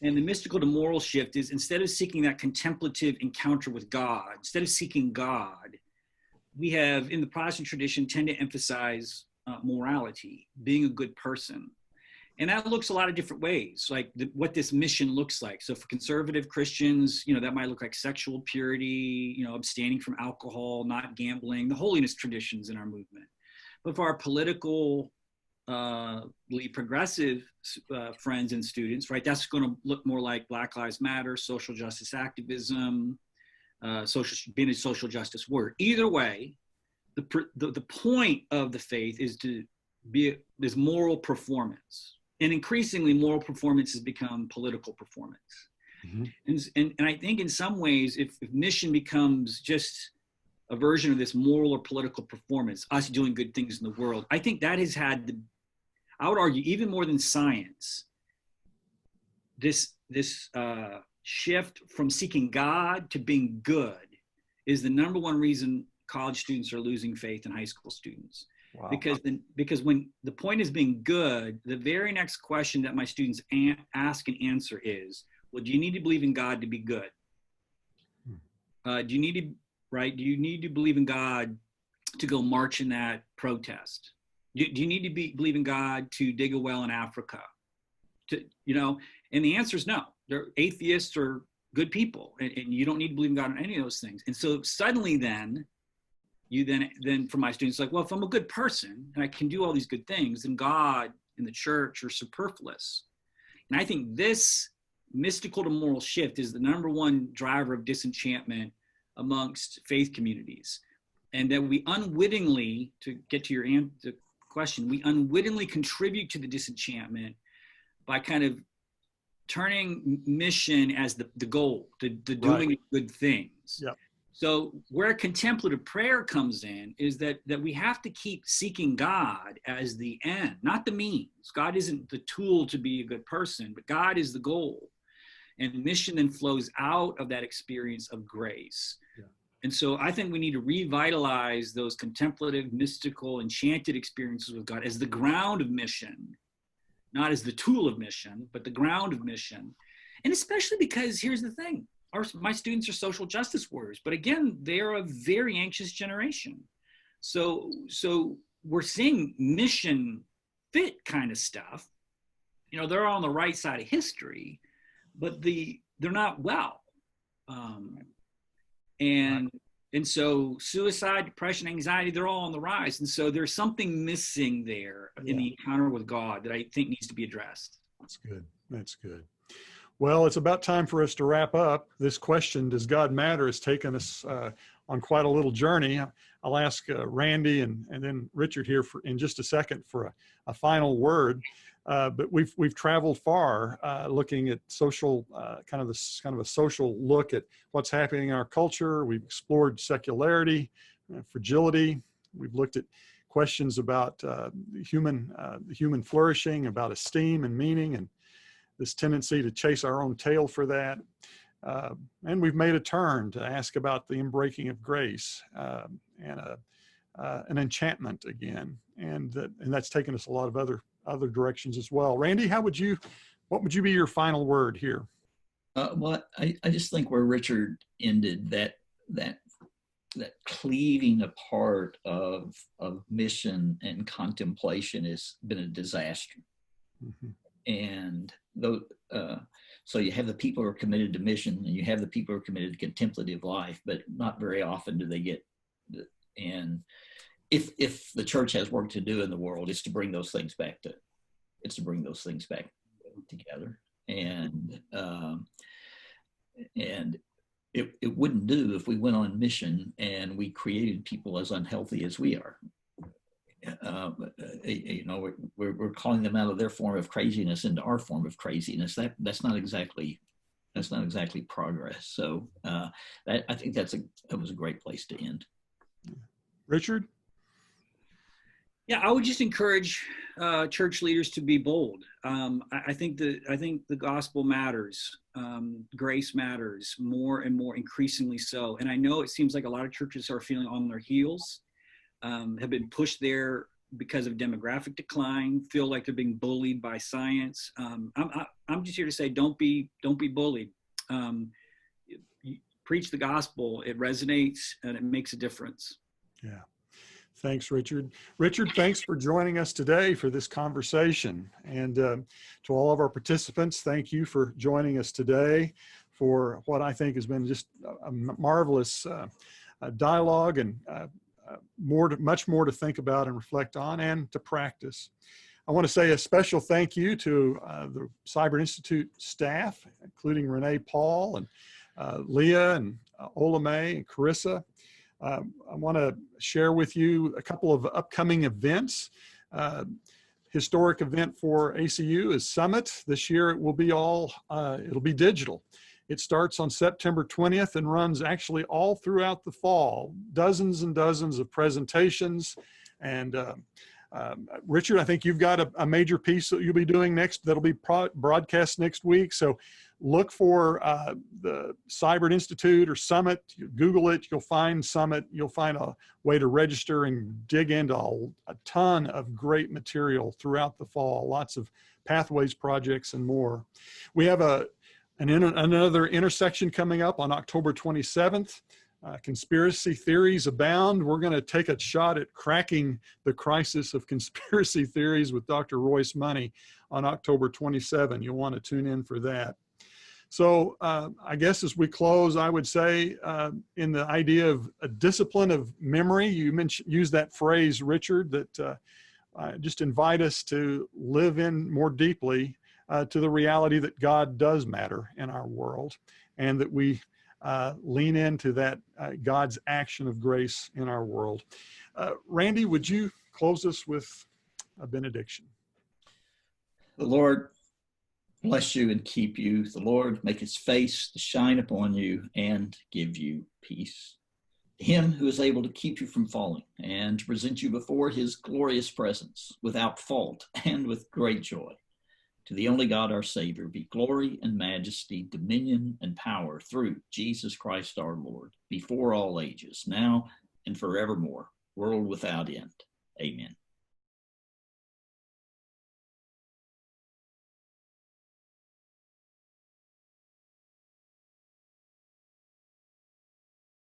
Speaker 3: And the mystical to moral shift is, instead of seeking that contemplative encounter with God, instead of seeking God, we have, in the Protestant tradition, tend to emphasize morality, being a good person. And that looks a lot of different ways, like what this mission looks like. So for conservative Christians, that might look like sexual purity, abstaining from alcohol, not gambling, the holiness traditions in our movement. But for our politically progressive friends and students, right, that's going to look more like Black Lives Matter, social justice activism, being a social justice warrior. Either way, the point of the faith is to be this moral performance. And increasingly, moral performance has become political performance. Mm-hmm. And I think in some ways, if mission becomes just a version of this moral or political performance, us doing good things in the world, I think that has had I would argue, even more than science, this shift from seeking God to being good is the number one reason college students are losing faith in high school students. Wow. Because when the point is being good, the very next question that my students ask and answer is, well, do you need to believe in God to be good? Do you need to believe in God to go march in that protest? Do you need to believe in God to dig a well in Africa? And the answer is no. They're atheists or good people, and you don't need to believe in God on any of those things. And so suddenly then for my students, like, well, if I'm a good person and I can do all these good things, then God and the church are superfluous. And I think this mystical to moral shift is the number one driver of disenchantment amongst faith communities. And that we unwittingly, to get to your question, we unwittingly contribute to the disenchantment by kind of turning mission as the goal, the doing right. Good things. Yep. So where contemplative prayer comes in is that we have to keep seeking God as the end, not the means. God isn't the tool to be a good person, but God is the goal. And mission then flows out of that experience of grace. Yeah. And so I think we need to revitalize those contemplative, mystical, enchanted experiences with God as the ground of mission, not as the tool of mission, but the ground of mission. And especially because here's the thing, my students are social justice warriors, but again, they're a very anxious generation. So we're seeing mission fit kind of stuff. You know, they're on the right side of history, but they're not well. And so suicide, depression, anxiety, they're all on the rise. And so there's something missing there in the encounter with God that I think needs to be addressed.
Speaker 1: That's good. That's good. Well, it's about time for us to wrap up. This question, does God matter, has taken us on quite a little journey. I'll ask Randy and then Richard here in just a second for a final word. But we've traveled far, looking at social, kind of a social look at what's happening in our culture. We've explored secularity, fragility. We've looked at questions about human flourishing, about esteem and meaning, and this tendency to chase our own tail for that. And we've made a turn to ask about the inbreaking of grace and an enchantment again, and that's taken us a lot of other directions as well. Randy, what would you be your final word here?
Speaker 2: Well, I just think where Richard ended, that cleaving apart of mission and contemplation has been a disaster. Mm-hmm. And so you have the people who are committed to mission, and you have the people who are committed to contemplative life, but not very often do they get. And if the church has work to do in the world, it's to bring those things back together. And it wouldn't do if we went on mission and we created people as unhealthy as we are. We're calling them out of their form of craziness into our form of craziness. That's not exactly progress. So I think that was a great place to end.
Speaker 1: Richard?
Speaker 3: Yeah, I would just encourage church leaders to be bold. I think the gospel matters. Grace matters more and more, increasingly so. And I know it seems like a lot of churches are feeling on their heels, have been pushed there because of demographic decline, feel like they're being bullied by science. I'm just here to say, don't be bullied. You preach the gospel. It resonates and it makes a difference.
Speaker 1: Yeah. Thanks, Richard. Richard, thanks for joining us today for this conversation. And to all of our participants, thank you for joining us today for what I think has been just a marvelous dialogue and much more to think about and reflect on and to practice. I want to say a special thank you to the Siburt Institute staff, including Renee Paul and Leah and Ola May and Carissa. I want to share with you a couple of upcoming events. Historic event for ACU is Summit. This year it will be it'll be digital. It starts on September 20th and runs actually all throughout the fall. Dozens and dozens of presentations. And Richard, I think you've got a major piece that you'll be doing next that'll be broadcast next week. So look for the Siburt Institute or Summit. You Google it, you'll find Summit. You'll find a way to register and dig into a ton of great material throughout the fall. Lots of pathways projects and more. We have another intersection coming up on October 27th. Conspiracy theories abound. We're going to take a shot at cracking the crisis of conspiracy theories with Dr. Royce Money on October 27. You'll want to tune in for that. So I guess as we close, I would say in the idea of a discipline of memory, you used that phrase, Richard, that just invite us to live in more deeply to the reality that God does matter in our world, and that we lean into that God's action of grace in our world. Randy, would you close us with a benediction?
Speaker 2: The Lord bless you and keep you. The Lord make his face to shine upon you and give you peace. Him who is able to keep you from falling and to present you before his glorious presence without fault and with great joy. To the only God, our Savior, be glory and majesty, dominion and power through Jesus Christ our Lord, before all ages, now and forevermore, world without end. Amen.